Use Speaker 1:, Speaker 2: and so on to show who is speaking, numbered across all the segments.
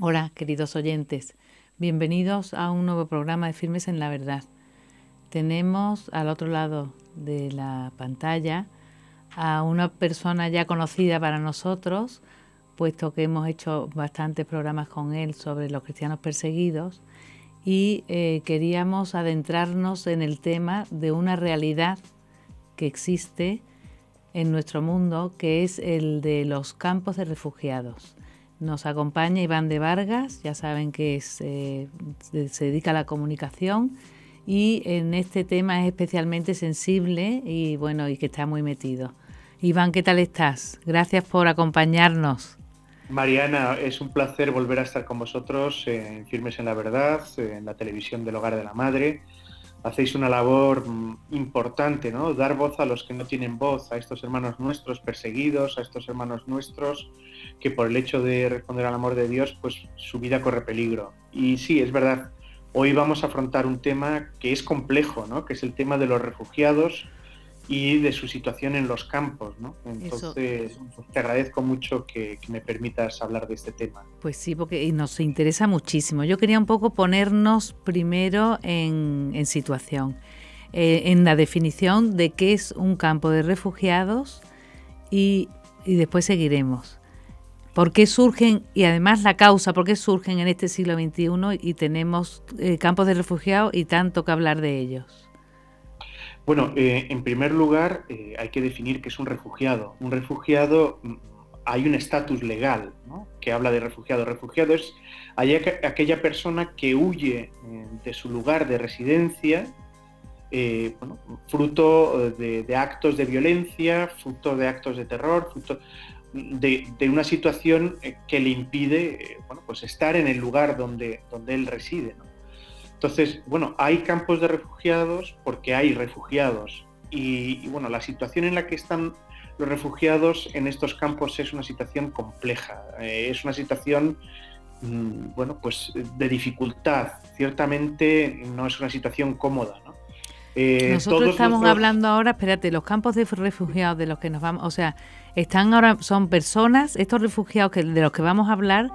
Speaker 1: Hola, queridos oyentes. Bienvenidos a un nuevo programa de Firmes en la Verdad. Tenemos al otro lado de la pantalla a una persona ya conocida para nosotros, puesto que hemos hecho bastantes programas con él sobre los cristianos perseguidos y queríamos adentrarnos en el tema de una realidad que existe en nuestro mundo, que es el de los campos de refugiados. Nos acompaña Iván de Vargas, ya saben que se dedica a la comunicación y en este tema es especialmente sensible y que está muy metido. Iván, ¿qué tal estás? Gracias por acompañarnos.
Speaker 2: Mariana, es un placer volver a estar con vosotros en Firmes en la Verdad, en la televisión del Hogar de la Madre. Hacéis una labor importante, ¿no? Dar voz a los que no tienen voz, a estos hermanos nuestros perseguidos, a estos hermanos nuestros que por el hecho de responder al amor de Dios, pues su vida corre peligro. Y sí, es verdad, hoy vamos a afrontar un tema que es complejo, ¿no? Que es el tema de los refugiados y de su situación en los campos, ¿no? Entonces, pues te agradezco mucho que me permitas hablar de este tema.
Speaker 1: Pues sí, porque nos interesa muchísimo. Yo quería un poco ponernos primero en situación, en la definición de qué es un campo de refugiados y después seguiremos. ¿Por qué surgen, y además la causa, por qué surgen en este siglo XXI y tenemos campos de refugiados y tanto que hablar de ellos?
Speaker 2: Bueno, en primer lugar, hay que definir qué es un refugiado. Un refugiado, hay un estatus legal, ¿no?, que habla de refugiado. Refugiado es aquella persona que huye de su lugar de residencia, fruto de actos de violencia, fruto de actos de terror, fruto de una situación que le impide pues estar en el lugar donde él reside, ¿no? Entonces, hay campos de refugiados porque hay refugiados y la situación en la que están los refugiados en estos campos es una situación compleja, es una situación pues de dificultad, ciertamente no es una situación cómoda, ¿no?
Speaker 1: Nosotros estamos hablando ahora, espérate, los campos de refugiados de los que nos vamos, o sea, están ahora, son personas, estos refugiados de los que vamos a hablar,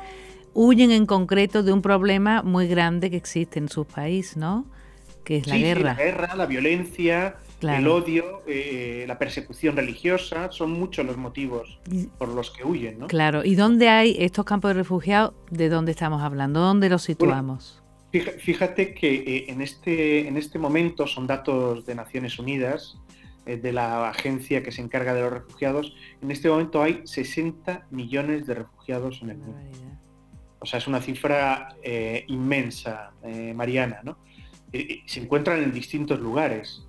Speaker 1: huyen en concreto de un problema muy grande que existe en su país, ¿no? Que es la guerra.
Speaker 2: Sí, la guerra, la violencia, claro, el odio, la persecución religiosa, son muchos los motivos por los que huyen, ¿no?
Speaker 1: Claro, ¿y dónde hay estos campos de refugiados? ¿De dónde estamos hablando? ¿Dónde los situamos?
Speaker 2: Bueno, fíjate que en este momento, son datos de Naciones Unidas, de la agencia que se encarga de los refugiados, en este momento hay 60 millones de refugiados en el mundo. O sea, es una cifra inmensa, Mariana, ¿no? Se encuentran en distintos lugares.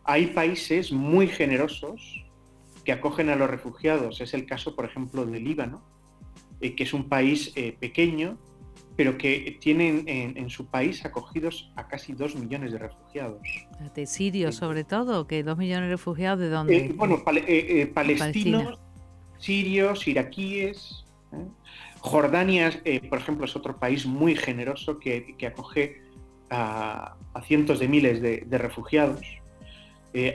Speaker 2: Hay países muy generosos que acogen a los refugiados. Es el caso, por ejemplo, de Líbano, que es un país pequeño, pero que tienen en su país acogidos a casi 2 millones de refugiados.
Speaker 1: De sirios, sobre todo, que 2 millones de refugiados, ¿de dónde?
Speaker 2: Palestinos, sirios, iraquíes. Jordania, por ejemplo, es otro país muy generoso que acoge a cientos de miles de refugiados.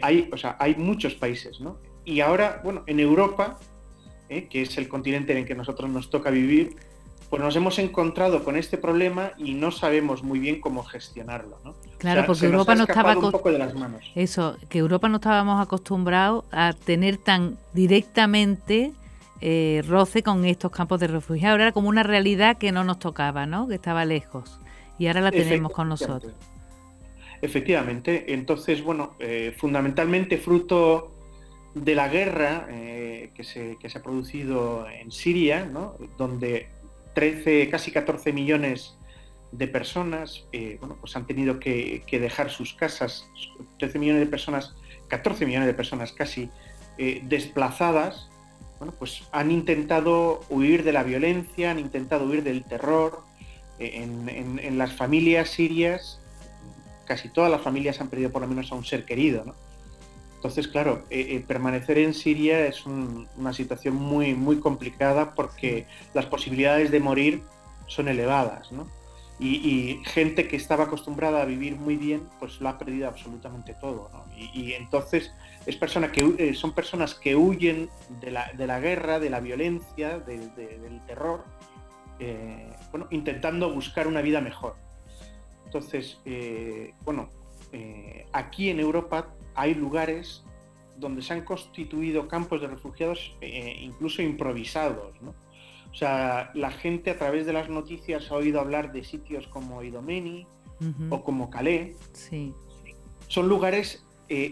Speaker 2: Hay muchos países, ¿no? Y ahora, en Europa, que es el continente en el que nosotros nos toca vivir, pues nos hemos encontrado con este problema y no sabemos muy bien cómo gestionarlo, ¿no?
Speaker 1: Claro, porque Europa no estaba
Speaker 2: un poco de las manos.
Speaker 1: Eso, que Europa no estábamos acostumbrados a tener tan directamente roce con estos campos de refugiados. Era como una realidad que no nos tocaba, ¿no? Que estaba lejos. Y ahora la tenemos con nosotros.
Speaker 2: Efectivamente. Entonces, fundamentalmente fruto de la guerra que se ha producido en Siria, ¿no?, donde casi 14 millones de personas pues han tenido que dejar sus casas, 13 millones de personas, 14 millones de personas casi desplazadas, pues han intentado huir de la violencia, han intentado huir del terror. En las familias sirias, casi todas las familias han perdido por lo menos a un ser querido, ¿no? Entonces, claro, permanecer en Siria es una situación muy, muy complicada porque las posibilidades de morir son elevadas, ¿no? Y gente que estaba acostumbrada a vivir muy bien, pues lo ha perdido absolutamente todo, ¿no? Y entonces son personas que huyen de la guerra, de la violencia, del terror, intentando buscar una vida mejor. Entonces, aquí en Europa hay lugares donde se han constituido campos de refugiados incluso improvisados, ¿no? O sea, la gente a través de las noticias ha oído hablar de sitios como Idomeni o como Calais.
Speaker 1: Sí.
Speaker 2: Son lugares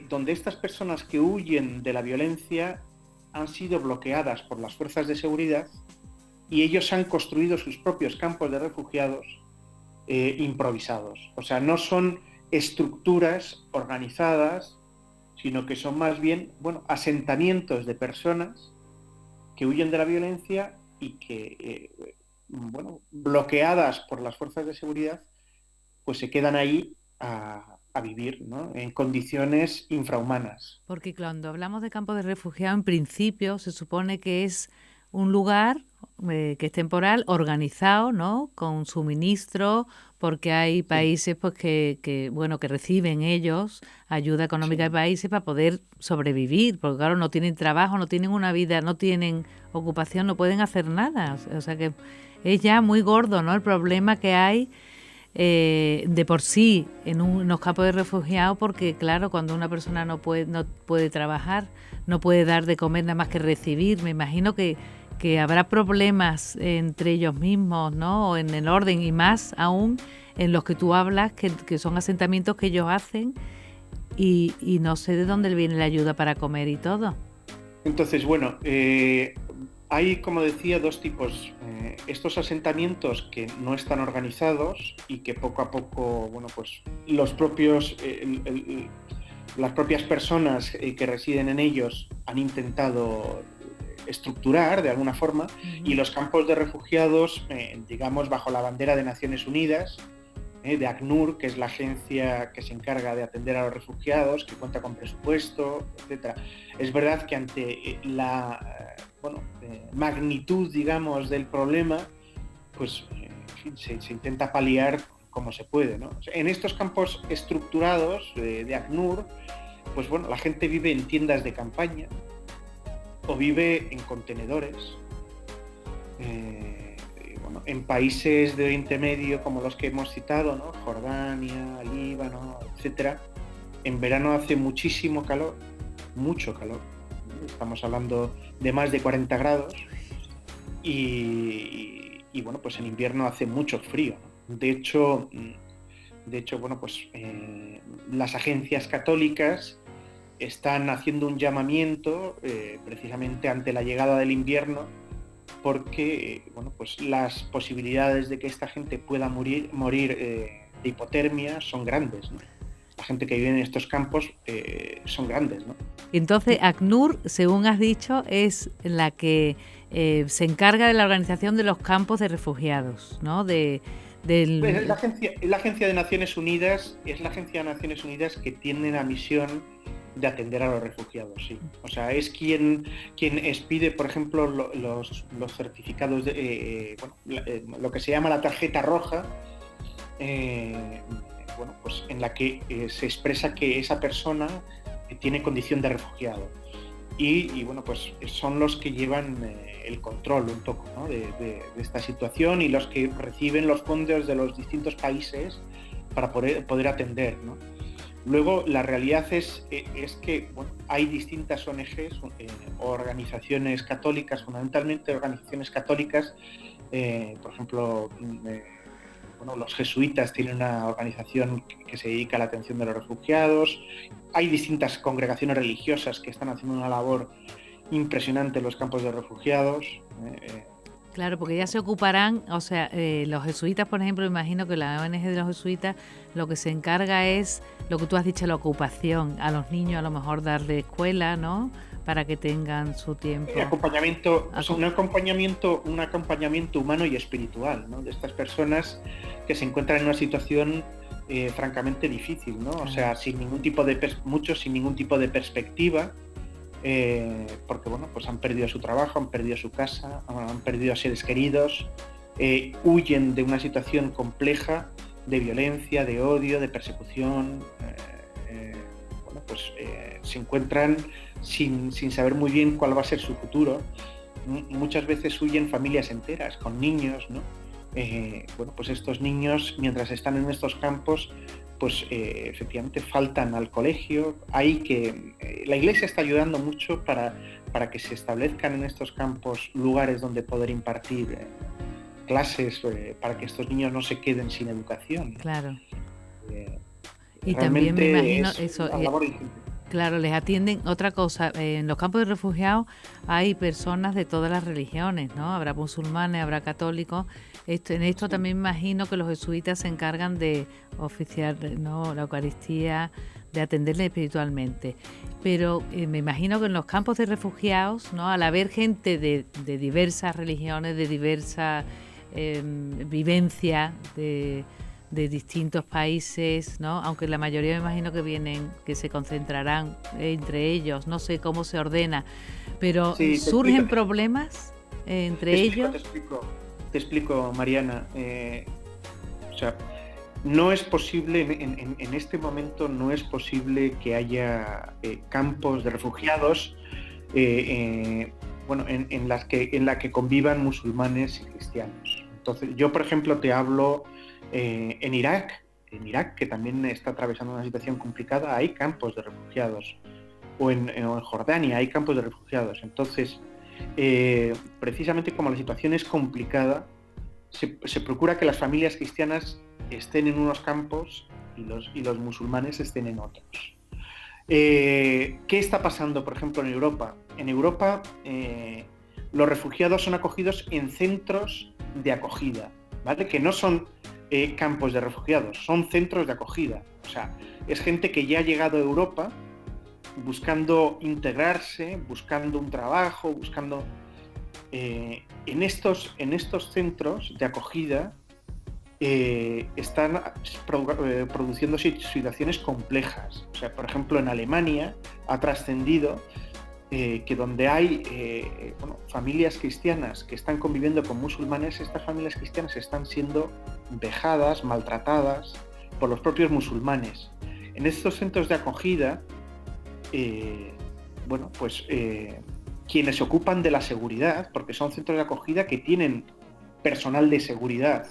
Speaker 2: donde estas personas que huyen de la violencia han sido bloqueadas por las fuerzas de seguridad y ellos han construido sus propios campos de refugiados improvisados. O sea, no son estructuras organizadas, sino que son más bien, asentamientos de personas que huyen de la violencia y que, bloqueadas por las fuerzas de seguridad, pues se quedan ahí a vivir, ¿no? En condiciones infrahumanas.
Speaker 1: Porque cuando hablamos de campos de refugiados, en principio se supone que es un lugar que es temporal, organizado, ¿no? Con suministro, porque hay países pues que reciben ellos ayuda económica de países para poder sobrevivir, porque claro, no tienen trabajo, no tienen una vida, no tienen ocupación, no pueden hacer nada. O sea que es ya muy gordo, ¿no? El problema que hay de por sí en unos campos de refugiados, porque claro, cuando una persona no puede trabajar, no puede dar de comer nada más que recibir, me imagino que habrá problemas entre ellos mismos, ¿no? O en el orden, y más aún en los que tú hablas, que son asentamientos que ellos hacen y no sé de dónde viene la ayuda para comer y todo.
Speaker 2: Entonces, hay, como decía, dos tipos. Estos asentamientos que no están organizados y que poco a poco, los propios, las propias personas que residen en ellos han intentado estructurar de alguna forma, y los campos de refugiados, digamos, bajo la bandera de Naciones Unidas, de ACNUR, que es la agencia que se encarga de atender a los refugiados, que cuenta con presupuesto, etc. Es verdad que ante la magnitud, digamos, del problema, pues se intenta paliar como se puede, ¿no? En estos campos estructurados de ACNUR, pues la gente vive en tiendas de campaña o vive en contenedores, en países de Oriente Medio como los que hemos citado, ¿no? Jordania, Líbano, etcétera. En verano hace muchísimo calor, mucho calor. Estamos hablando de más de 40 grados y pues en invierno hace mucho frío, ¿no? De hecho, las agencias católicas están haciendo un llamamiento precisamente ante la llegada del invierno, porque las posibilidades de que esta gente pueda morir de hipotermia son grandes, ¿no? La gente que vive en estos campos son grandes, ¿no?
Speaker 1: Entonces, ACNUR, según has dicho, es la que se encarga de la organización de los campos de refugiados, ¿no?
Speaker 2: La agencia de Naciones Unidas es la agencia de Naciones Unidas que tiene la misión de atender a los refugiados, sí. O sea, es quien expide, por ejemplo, los certificados de lo que se llama la tarjeta roja, en la que se expresa que esa persona tiene condición de refugiado. Y son los que llevan el control un poco, ¿no? de esta situación, y los que reciben los fondos de los distintos países para poder atender, ¿no? Luego, la realidad es que hay distintas ONGs, organizaciones católicas, fundamentalmente organizaciones católicas, por ejemplo, los jesuitas tienen una organización que se dedica a la atención de los refugiados. Hay distintas congregaciones religiosas que están haciendo una labor impresionante en los campos de refugiados.
Speaker 1: Claro, porque ya se ocuparán, o sea, los jesuitas, por ejemplo, imagino que la ONG de los jesuitas lo que se encarga es, lo que tú has dicho, la ocupación, a los niños a lo mejor darle escuela, ¿no?, para que tengan su tiempo.
Speaker 2: Un acompañamiento humano y espiritual, ¿no?, de estas personas que se encuentran en una situación francamente difícil, ¿no? O sea, muchos sin ningún tipo de perspectiva, porque han perdido su trabajo, han perdido su casa, han perdido a seres queridos, huyen de una situación compleja de violencia, de odio, de persecución. Se encuentran sin saber muy bien cuál va a ser su futuro, muchas veces huyen familias enteras, con niños, ¿no? Bueno, pues estos niños, mientras están en estos campos, pues efectivamente faltan al colegio. La Iglesia está ayudando mucho para que se establezcan en estos campos lugares donde poder impartir clases, para que estos niños no se queden sin educación, ¿no?
Speaker 1: Claro.
Speaker 2: Eh,
Speaker 1: Y también me
Speaker 2: Realmente
Speaker 1: imagino
Speaker 2: es
Speaker 1: eso,
Speaker 2: una labor ingente.
Speaker 1: claro, les atienden. Otra cosa, en los campos de refugiados hay personas de todas las religiones, ¿no? Habrá musulmanes, habrá católicos. En esto
Speaker 2: Sí.
Speaker 1: también me imagino que los jesuitas se encargan de oficiar, ¿no?, la Eucaristía, de atenderle espiritualmente. Pero me imagino que en los campos de refugiados, ¿no?, al haber gente de diversas religiones, de diversa vivencia, de distintos países, ¿no? Aunque la mayoría me imagino que se concentrarán entre ellos, no sé cómo se ordena, pero
Speaker 2: Sí,
Speaker 1: ¿surgen problemas entre ellos?
Speaker 2: Te explico, Mariana. O sea, no es posible, en este momento no es posible que haya campos de refugiados bueno, en la que convivan musulmanes y cristianos. Entonces, yo, por ejemplo, te hablo en Irak, que también está atravesando una situación complicada, hay campos de refugiados. O en Jordania hay campos de refugiados. Entonces, precisamente como la situación es complicada, se procura que las familias cristianas estén en unos campos y los musulmanes estén en otros. ¿Qué está pasando, por ejemplo, en Europa? En Europa los refugiados son acogidos en centros de acogida, ¿vale? Que no son campos de refugiados, son centros de acogida. O sea, es gente que ya ha llegado a Europa buscando integrarse, buscando un trabajo, buscando... en estos centros de acogida están produciendo situaciones complejas. O sea, por ejemplo, en Alemania ha trascendido que donde hay familias cristianas que están conviviendo con musulmanes, estas familias cristianas están siendo vejadas, maltratadas por los propios musulmanes. En estos centros de acogida, quienes se ocupan de la seguridad, porque son centros de acogida que tienen personal de seguridad,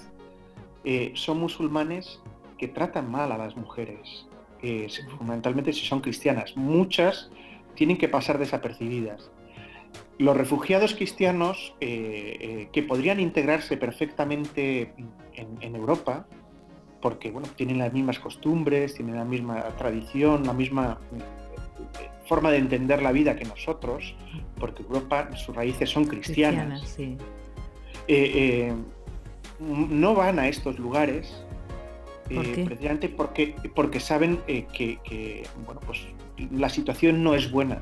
Speaker 2: son musulmanes que tratan mal a las mujeres, fundamentalmente si son cristianas. Muchas tienen que pasar desapercibidas. Los refugiados cristianos que podrían integrarse perfectamente en Europa, porque bueno, tienen las mismas costumbres, tienen la misma tradición, la misma forma de entender la vida que nosotros, porque Europa, sus raíces son cristianas.
Speaker 1: Sí.
Speaker 2: No van a estos lugares precisamente porque saben que bueno, pues, la situación no es buena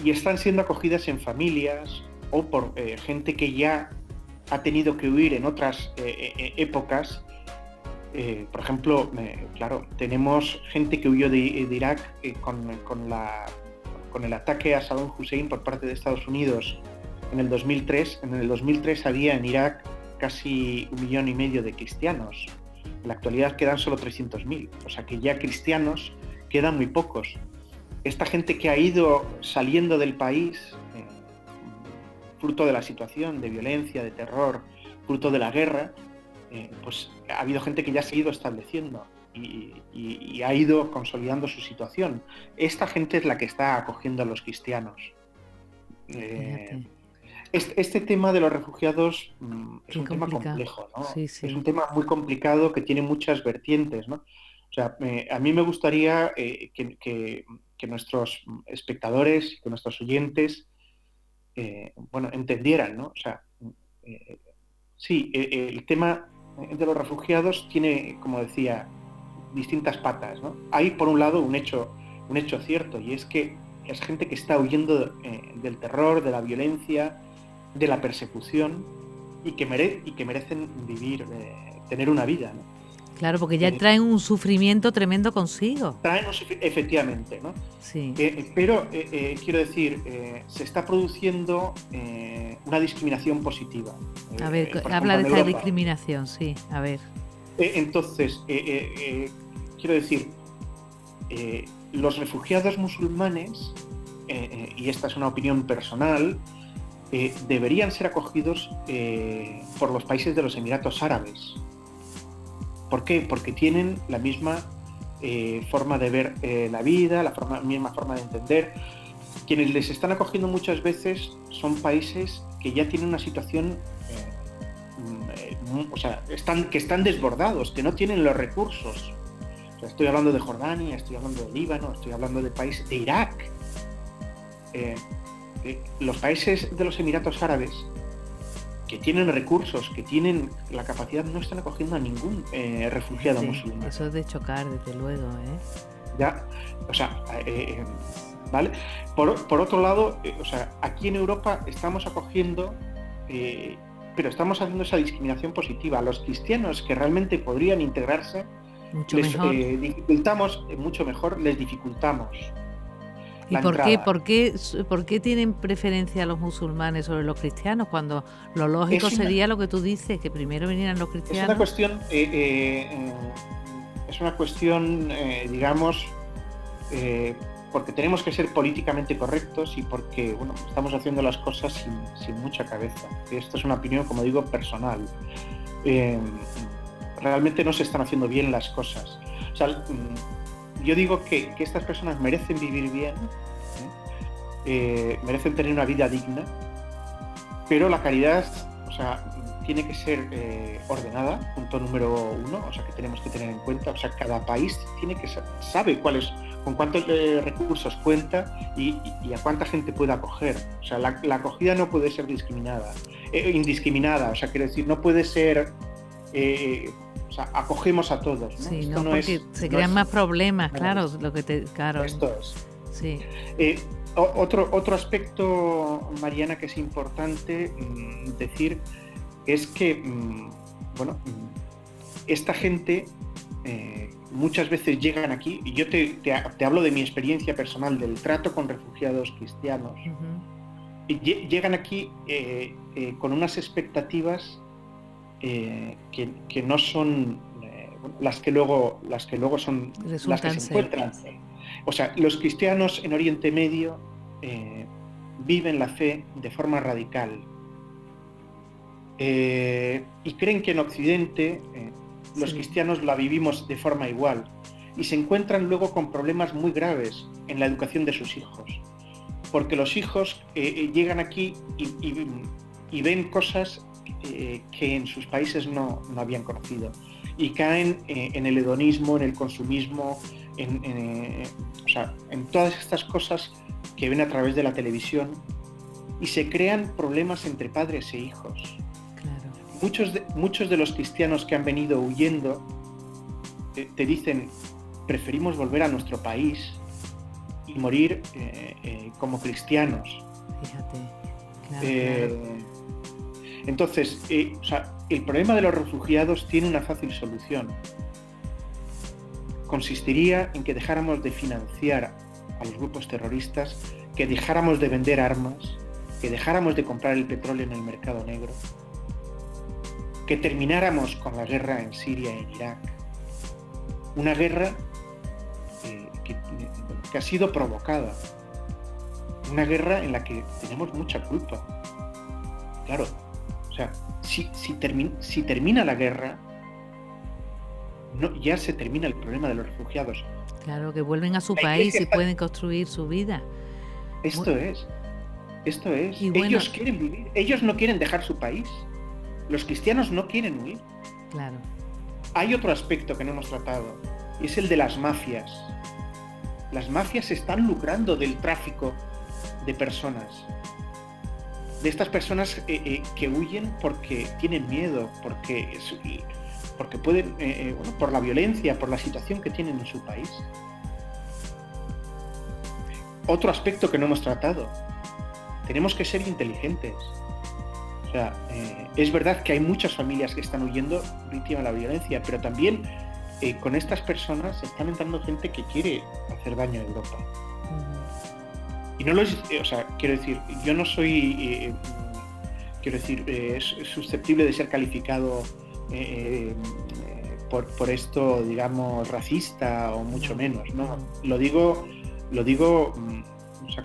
Speaker 2: y están siendo acogidas en familias o por gente que ya ha tenido que huir en otras épocas. Por ejemplo, claro, tenemos gente que huyó de Irak con el ataque a Saddam Hussein por parte de Estados Unidos en el 2003. En el 2003 había en Irak casi 1,5 millones de cristianos. En la actualidad quedan solo 300.000, o sea que ya cristianos quedan muy pocos. Esta gente que ha ido saliendo del país, fruto de la situación de violencia, de terror, fruto de la guerra, pues ha habido gente que ya se ha ido estableciendo y ha ido consolidando su situación. Esta gente es la que está acogiendo a los cristianos. Este tema de los refugiados es un tema complejo, ¿no?
Speaker 1: Sí.
Speaker 2: Es un tema muy complicado que tiene muchas vertientes, ¿no? O sea, a mí me gustaría que nuestros espectadores, que nuestros oyentes, entendieran, ¿no? O sea, sí, el tema de los refugiados tiene, como decía, distintas patas, ¿no? Hay, por un lado, un hecho cierto, y es que es gente que está huyendo del terror, de la violencia, de la persecución y que merecen vivir, tener una vida, ¿no?
Speaker 1: Claro, porque ya traen un sufrimiento tremendo consigo.
Speaker 2: Efectivamente, ¿no?
Speaker 1: Sí.
Speaker 2: Pero quiero decir, se está produciendo una discriminación positiva.
Speaker 1: A ver, habla de esta discriminación, sí, a ver.
Speaker 2: Entonces, quiero decir, los refugiados musulmanes, y esta es una opinión personal, deberían ser acogidos por los países de los Emiratos Árabes. ¿Por qué? Porque tienen la misma forma de ver la vida, misma forma de entender. Quienes les están acogiendo muchas veces son países que ya tienen una situación, que están desbordados, que no tienen los recursos. O sea, estoy hablando de Jordania, estoy hablando de Líbano, estoy hablando de países de Irak. Los países de los Emiratos Árabes, que tienen recursos, que tienen la capacidad, no están acogiendo a ningún refugiado musulmán.
Speaker 1: Eso es de chocar, desde luego,
Speaker 2: Ya, o sea, ¿vale? Por otro lado, aquí en Europa estamos acogiendo, pero estamos haciendo esa discriminación positiva. A los cristianos que realmente podrían integrarse, dificultamos mucho mejor, les dificultamos.
Speaker 1: ¿Y por qué tienen preferencia a los musulmanes sobre los cristianos? Cuando lo lógico sería lo que tú dices, que primero vinieran los cristianos.
Speaker 2: Es una cuestión, digamos, porque tenemos que ser políticamente correctos y porque, bueno, estamos haciendo las cosas sin mucha cabeza. Esto es una opinión, como digo, personal. Realmente no se están haciendo bien las cosas. O sea, yo digo que estas personas merecen vivir bien, merecen tener una vida digna, pero la caridad, tiene que ser ordenada, punto número 1, que tenemos que tener en cuenta. Cada país sabe con cuántos recursos cuenta y a cuánta gente puede acoger. La acogida no puede ser indiscriminada, quiero decir, no puede ser... acogemos a todos, ¿no?
Speaker 1: Sí, no, porque se crean más problemas, claro.
Speaker 2: Esto es.
Speaker 1: Sí.
Speaker 2: Otro aspecto, Mariana, que es importante decir es que, esta gente muchas veces llegan aquí, y yo te hablo de mi experiencia personal, del trato con refugiados cristianos, y llegan aquí con unas expectativas que no son las que luego son las que se encuentran. Los cristianos en Oriente Medio viven la fe de forma radical y creen que en Occidente los cristianos la vivimos de forma igual, y se encuentran luego con problemas muy graves en la educación de sus hijos, porque los hijos llegan aquí y ven cosas que en sus países no habían conocido, y caen en el hedonismo, en el consumismo, en todas estas cosas que ven a través de la televisión, y se crean problemas entre padres e hijos. Claro. Muchos de los cristianos que han venido huyendo te dicen: preferimos volver a nuestro país y morir como cristianos.
Speaker 1: Fíjate. Claro.
Speaker 2: Entonces, el problema de los refugiados tiene una fácil solución. Consistiría en que dejáramos de financiar a los grupos terroristas, que dejáramos de vender armas, que dejáramos de comprar el petróleo en el mercado negro, que termináramos con la guerra en Siria y en Irak. Una guerra que ha sido provocada. Una guerra en la que tenemos mucha culpa. Claro. Si termina la guerra, ya se termina el problema de los refugiados.
Speaker 1: Claro, que vuelven a su país y pueden construir su vida.
Speaker 2: Esto es. Ellos quieren vivir, ellos no quieren dejar su país. Los cristianos no quieren huir.
Speaker 1: Claro.
Speaker 2: Hay otro aspecto que no hemos tratado, y es el de las mafias. Las mafias están lucrando del tráfico de personas. De estas personas que huyen porque tienen miedo, porque pueden, por la violencia, por la situación que tienen en su país. Otro aspecto que no hemos tratado: tenemos que ser inteligentes. Es verdad que hay muchas familias que están huyendo víctimas de la violencia, pero también con estas personas están entrando gente que quiere hacer daño a Europa. Y no quiero decir, yo no soy, susceptible de ser calificado por esto, digamos, racista o mucho menos, ¿no? Lo digo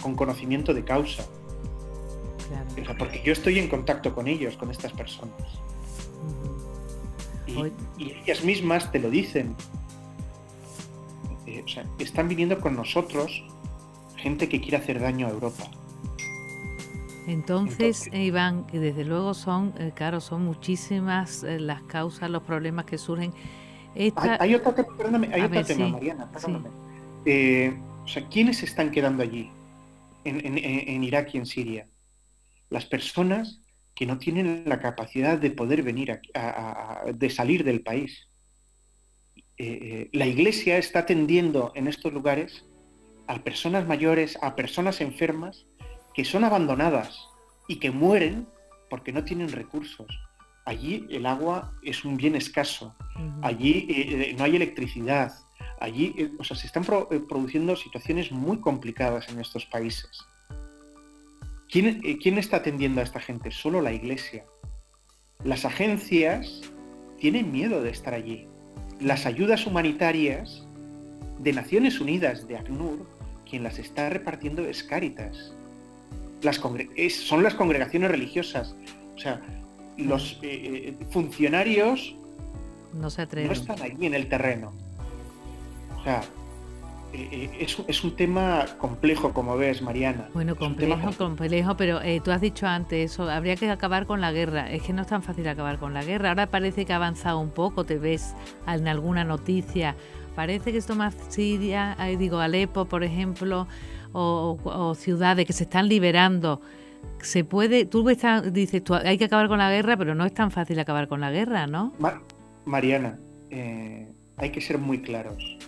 Speaker 2: con conocimiento de causa.
Speaker 1: claro.
Speaker 2: O sea, porque yo estoy en contacto con ellos, con estas personas.
Speaker 1: Hoy-
Speaker 2: Y ellas mismas te lo dicen. O sea, están viniendo con nosotros gente que quiere hacer daño a Europa.
Speaker 1: Entonces, Iván, que desde luego son, claro, son muchísimas las causas, los problemas que surgen.
Speaker 2: Hay otro tema, perdóname, hay
Speaker 1: A
Speaker 2: otro
Speaker 1: ver,
Speaker 2: tema,
Speaker 1: sí,
Speaker 2: Mariana,
Speaker 1: sí.
Speaker 2: perdóname. O sea, ¿quiénes se están quedando allí, en Irak y en Siria? Las personas que no tienen la capacidad de poder venir de salir del país. La Iglesia está atendiendo en estos lugares a personas mayores, a personas enfermas, que son abandonadas y que mueren porque no tienen recursos. Allí el agua es un bien escaso, allí no hay electricidad, allí o sea, se están produciendo situaciones muy complicadas en estos países. ¿Quién está atendiendo a esta gente? Solo la Iglesia. Las agencias tienen miedo de estar allí. Las ayudas humanitarias de Naciones Unidas, de ACNUR, quien las está repartiendo es Cáritas. Son las congregaciones religiosas. O sea, los funcionarios
Speaker 1: no se atreven.
Speaker 2: no están allí en el terreno. O sea, es un tema complejo, como ves, Mariana.
Speaker 1: Bueno, complejo, pero tú has dicho antes eso, habría que acabar con la guerra. Es que no es tan fácil acabar con la guerra. Ahora parece que ha avanzado un poco, te ves en alguna noticia. Parece que esto más Siria, Alepo, por ejemplo, o ciudades que se están liberando. Se puede, dices, hay que acabar con la guerra, pero no es tan fácil acabar con la guerra, ¿no?
Speaker 2: Mariana, hay que ser muy claros.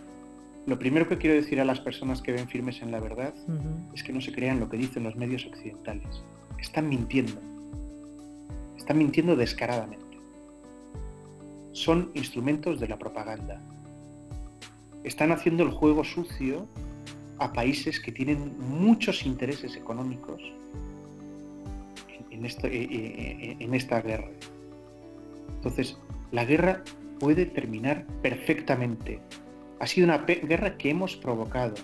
Speaker 2: Lo primero que quiero decir a las personas que ven Firmes en la Verdad es que no se crean lo que dicen los medios occidentales. Están mintiendo descaradamente. Son instrumentos de la propaganda. Están haciendo el juego sucio a países que tienen muchos intereses económicos en esta guerra. Entonces, la guerra puede terminar perfectamente. Ha sido una guerra que hemos provocado.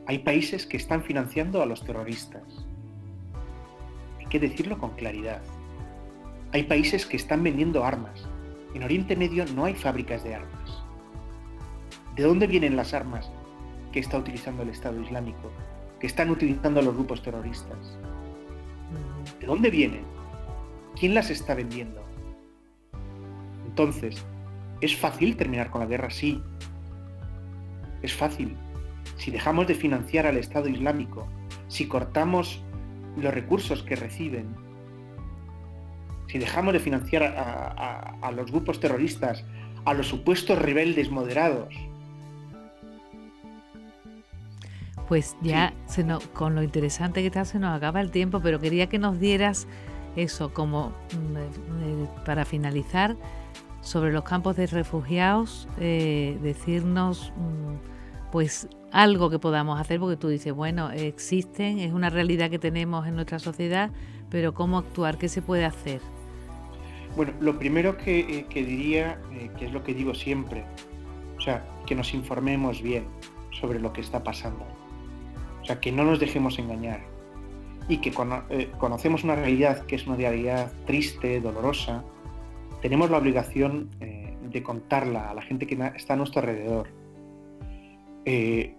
Speaker 2: Hay países que están financiando a los terroristas. Hay que decirlo con claridad. Hay países que están vendiendo armas. En Oriente Medio no hay fábricas de armas. ¿De dónde vienen las armas que está utilizando el Estado Islámico, que están utilizando los grupos terroristas? ¿De dónde vienen? ¿Quién las está vendiendo? Entonces, ¿es fácil terminar con la guerra? Sí. Es fácil. Si dejamos de financiar al Estado Islámico, si cortamos los recursos que reciben, si dejamos de financiar a los grupos terroristas, a los supuestos rebeldes moderados.
Speaker 1: Pues ya, sí. Con lo interesante que está, se nos acaba el tiempo, pero quería que nos dieras eso como para finalizar, sobre los campos de refugiados, decirnos pues algo que podamos hacer, porque tú dices, bueno, existen, es una realidad que tenemos en nuestra sociedad, pero ¿cómo actuar? ¿Qué se puede hacer?
Speaker 2: Bueno, lo primero que diría, que es lo que digo siempre, o sea, que nos informemos bien sobre lo que está pasando. O sea, que no nos dejemos engañar y que conocemos una realidad que es una realidad triste, dolorosa, tenemos la obligación de contarla a la gente que está a nuestro alrededor.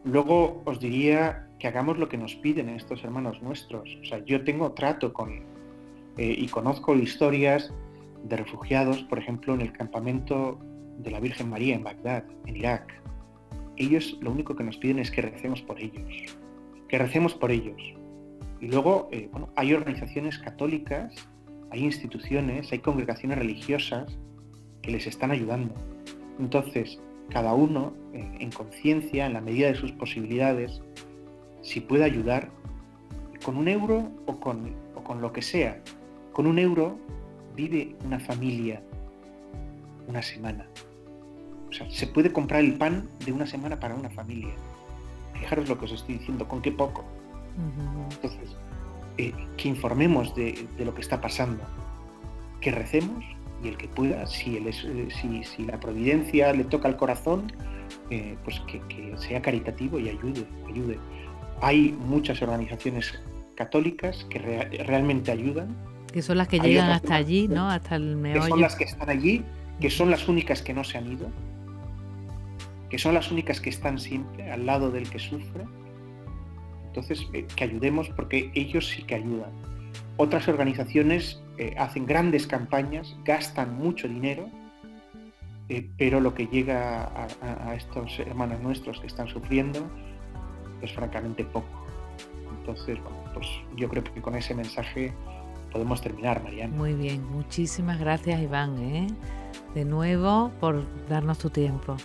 Speaker 2: Luego os diría que hagamos lo que nos piden estos hermanos nuestros. O sea, yo tengo trato y conozco historias de refugiados, por ejemplo, en el campamento de la Virgen María en Bagdad, en Irak. Ellos lo único que nos piden es que recemos por ellos. Y luego, hay organizaciones católicas, hay instituciones, hay congregaciones religiosas que les están ayudando. Entonces, cada uno, en conciencia, en la medida de sus posibilidades, si puede ayudar, con €1 o con lo que sea. Con €1 vive una familia una semana. O sea, se puede comprar el pan de una semana para una familia. Fijaros lo que os estoy diciendo, con qué poco. Entonces, que informemos de lo que está pasando, que recemos, y el que pueda, si la providencia le toca el corazón, pues que sea caritativo y ayude. Hay muchas organizaciones católicas que realmente ayudan.
Speaker 1: Que son las que
Speaker 2: Hay
Speaker 1: llegan
Speaker 2: otras
Speaker 1: hasta allí, ¿no? Hasta el meollo.
Speaker 2: Que son las que están allí, que son las únicas que no se han ido, que son las únicas que están siempre al lado del que sufre. Entonces, que ayudemos, porque ellos sí que ayudan. Otras organizaciones hacen grandes campañas, gastan mucho dinero, pero lo que llega a estos hermanos nuestros que están sufriendo es francamente poco. Entonces, bueno, pues yo creo que con ese mensaje podemos terminar, Mariana.
Speaker 1: Muy bien, muchísimas gracias, Iván, de nuevo por darnos tu tiempo.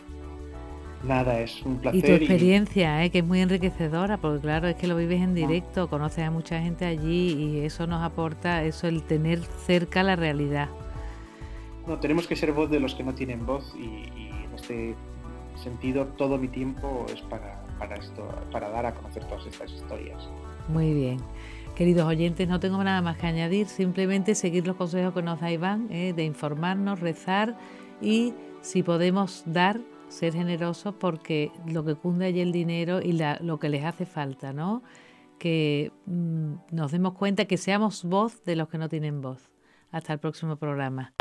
Speaker 2: Nada, es un placer.
Speaker 1: Y tu experiencia, que es muy enriquecedora, porque claro, es que lo vives en directo, conoces a mucha gente allí y eso nos aporta, eso, el tener cerca la realidad.
Speaker 2: No, tenemos que ser voz de los que no tienen voz, y en este sentido todo mi tiempo es para esto, para dar a conocer todas estas historias.
Speaker 1: Muy bien. Queridos oyentes, no tengo nada más que añadir, simplemente seguir los consejos que nos da Iván, de informarnos, rezar y, si podemos dar, ser generosos, porque lo que cunde allí el dinero y lo que les hace falta, ¿no? Que nos demos cuenta, que seamos voz de los que no tienen voz. Hasta el próximo programa.